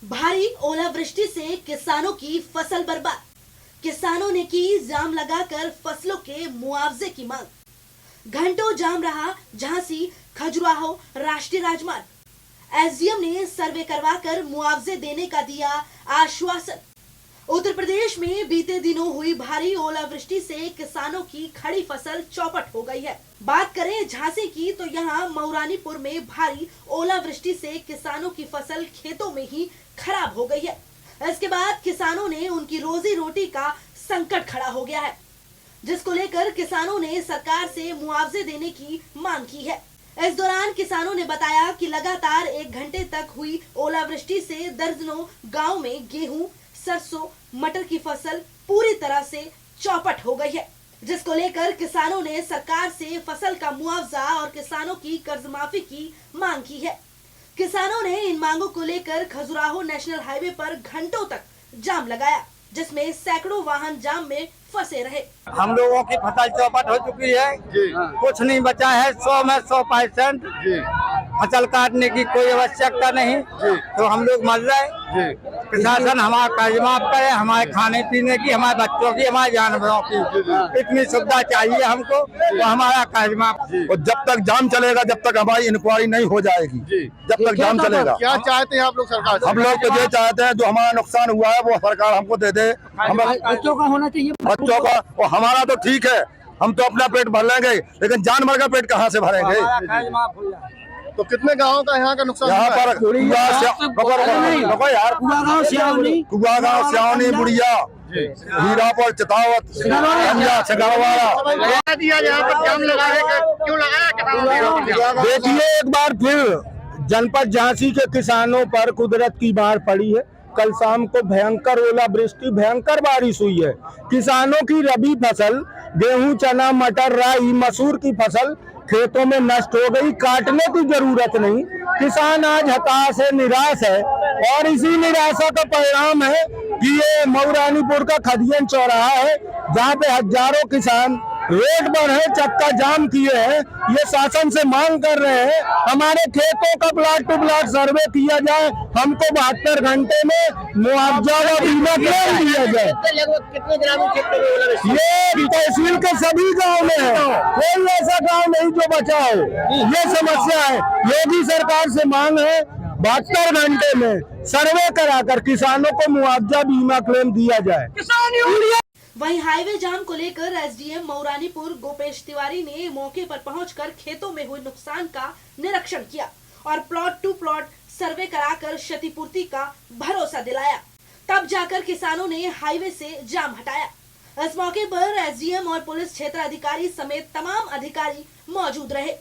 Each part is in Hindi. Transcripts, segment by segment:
भारी ओलावृष्टि से किसानों की फसल बर्बाद। किसानों ने की जाम लगाकर फसलों के मुआवजे की मांग। घंटों जाम रहा झांसी खजुराहो राष्ट्रीय राजमार्ग। एसडीएम ने सर्वे करवाकर मुआवजे देने का दिया आश्वासन। उत्तर प्रदेश में बीते दिनों हुई भारी ओलावृष्टि से किसानों की खड़ी फसल चौपट हो गई है। बात करें झांसी की तो यहाँ मऊरानीपुर में भारी ओलावृष्टि से किसानों की फसल खेतों में ही खराब हो गई है। इसके बाद किसानों ने उनकी रोजी रोटी का संकट खड़ा हो गया है, जिसको लेकर किसानों ने सरकार से मुआवजे देने की मांग की है। इस दौरान किसानों ने बताया कि लगातार 1 घंटे तक हुई ओलावृष्टि से दर्जनों गांव में गेहूं, सरसों, मटर की फसल पूरी तरह से चौपट हो गई है, जिसको लेकर किसानों ने सरकार से फसल का मुआवजा और किसानों की कर्ज माफी की मांग की है। किसानों ने इन मांगों को लेकर खजुराहो नेशनल हाईवे पर घंटों तक जाम लगाया, जिसमें सैकड़ों वाहन जाम में फंसे रहे। हम लोगों की फसल चौपट हो चुकी है जी। कुछ नहीं बचा है, 100 में 100% फसल काटने की कोई आवश्यकता नहीं जी। तो हम लोग मर रहे। प्रशासन हमारा कर्ज माफ करे, हमारे खाने पीने की, हमारे बच्चों की, हमारे जानवरों की इतनी सुविधा चाहिए हमको, तो हमारा कर्ज माफ। और जब तक जाम चलेगा, जब तक हमारी इंक्वायरी नहीं हो जाएगी, जब तक जाम चलेगा। क्या चाहते हैं आप लोग सरकार से? हम लोग तो ये चाहते हैं जो हमारा नुकसान हुआ है वो सरकार हमको दे दे। बच्चों का होना चाहिए, बच्चों का और हमारा तो ठीक है, हम तो अपना पेट भर लेंगे, लेकिन जानवर का पेट कहाँ से भरेंगे? तो कितने गाँव का यहाँ का नुकसान यहाँ हुआ है? पर कुआगांव, सियावनी, बुढ़िया, हीरापुर, चितावत, बता दिया यहाँ पर जाम लगा है, क्यों लगाया किसानों ने? देखिए, एक बार फिर जनपद झांसी के किसानों पर कुदरत की मार पड़ी है। कल शाम को भयंकर ओलावृष्टि, भयंकर बारिश हुई है। किसानों की रबी फसल गेहूं, चना, मटर, राई, मसूर की फसल खेतों में नष्ट हो गई। काटने की जरूरत नहीं, किसान आज हताश है, निराश है। और इसी निराशा का परिणाम है कि ये मऊरानीपुर का खदियन चौराहा है, जहाँ पे हजारों किसान रोड पर है, चक्का जाम किए हैं। ये शासन से मांग कर रहे हैं हमारे खेतों का प्लाट टू प्लाट सर्वे किया जाए, हमको 72 घंटे में मुआवजा व बीमा क्लेम दिया जाए। कितने ग्रामीण क्षेत्र में ओलावृष्टि? ये तहसील के सभी गांव में है, कोई ऐसा गांव नहीं जो बचा हो। ये समस्या है, योगी सरकार से मांग है 72 घंटे में सर्वे कराकर किसानों को मुआवजा बीमा क्लेम दिया जाए। वहीं हाईवे जाम को लेकर एसडीएम मऊरानीपुर गोपेश तिवारी ने मौके पर पहुंचकर खेतों में हुए नुकसान का निरीक्षण किया और प्लॉट टू प्लॉट सर्वे कराकर क्षतिपूर्ति का भरोसा दिलाया। तब जाकर किसानों ने हाईवे से जाम हटाया। इस मौके पर एसडीएम और पुलिस क्षेत्र अधिकारी समेत तमाम अधिकारी मौजूद रहे।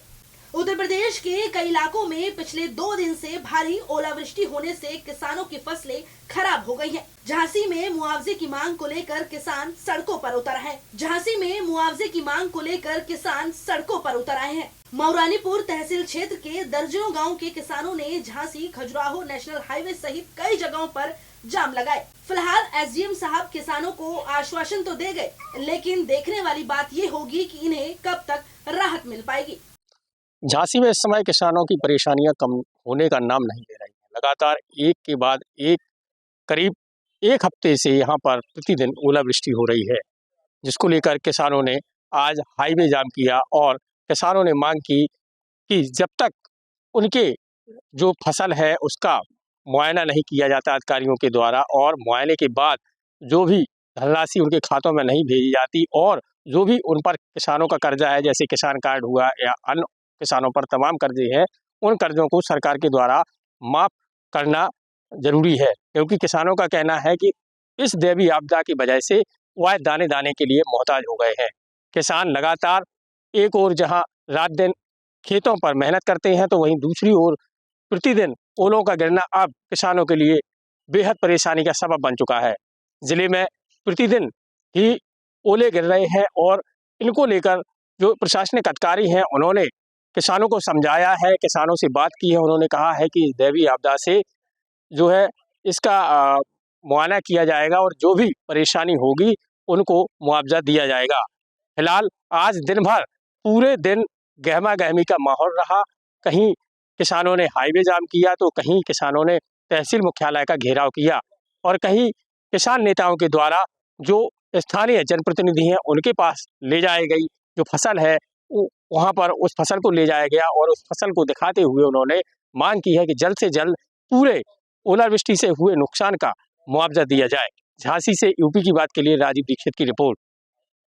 उत्तर प्रदेश के कई इलाकों में पिछले 2 दिन से भारी ओलावृष्टि होने से किसानों की फसलें खराब हो गई हैं। झांसी में मुआवजे की मांग को लेकर किसान सड़कों पर उतर आए हैं। झांसी में मुआवजे की मांग को लेकर किसान सड़कों पर उतर आए हैं। मऊरानीपुर तहसील क्षेत्र के दर्जनों गाँव के किसानों ने झांसी खजुराहो नेशनल हाईवे सहित कई जगहों पर जाम लगाए। फिलहाल एसडीएम साहब किसानों को आश्वासन तो दे गए, लेकिन देखने वाली बात ये होगी कि इन्हें कब तक राहत मिल पाएगी। झांसी में इस समय किसानों की परेशानियां कम होने का नाम नहीं ले रही हैं। लगातार एक के बाद एक करीब 1 हफ्ते से यहाँ पर प्रतिदिन ओलावृष्टि हो रही है, जिसको लेकर किसानों ने आज हाईवे जाम किया और किसानों ने मांग की कि जब तक उनके जो फसल है उसका मुआयना नहीं किया जाता अधिकारियों के द्वारा और मुआयने के बाद जो भी धनराशि उनके खातों में नहीं भेजी जाती और जो भी उन पर किसानों का कर्जा है, जैसे किसान कार्ड हुआ या अन्य किसानों पर तमाम कर्जे हैं, उन कर्जों को सरकार के द्वारा माफ करना जरूरी है। क्योंकि किसानों का कहना है कि इस दैवीय आपदा की वजह से वह दाने दाने के लिए मोहताज हो गए हैं। किसान लगातार एक ओर जहां रात दिन खेतों पर मेहनत करते हैं, तो वहीं दूसरी ओर प्रतिदिन ओलों का गिरना अब किसानों के लिए बेहद परेशानी का सबब बन चुका है। जिले में प्रतिदिन ही ओले गिर रहे हैं और इनको लेकर जो प्रशासनिक अधिकारी हैं उन्होंने किसानों को समझाया है, किसानों से बात की है। उन्होंने कहा है कि दैवीय आपदा से जो है इसका मुआयना किया जाएगा और जो भी परेशानी होगी उनको मुआवजा दिया जाएगा। फिलहाल आज दिन भर पूरे दिन गहमा गहमी का माहौल रहा। कहीं किसानों ने हाईवे जाम किया तो कहीं किसानों ने तहसील मुख्यालय का घेराव किया और कहीं किसान नेताओं के द्वारा जो स्थानीय जनप्रतिनिधि हैं उनके पास ले जाई गई जो फसल है वहाँ पर उस फसल को ले जाया गया और उस फसल को दिखाते हुए उन्होंने मांग की है कि जल्द से जल्द पूरे ओलावृष्टि से हुए नुकसान का मुआवजा दिया जाए। झांसी से यूपी की बात के लिए राजीव दीक्षित की रिपोर्ट।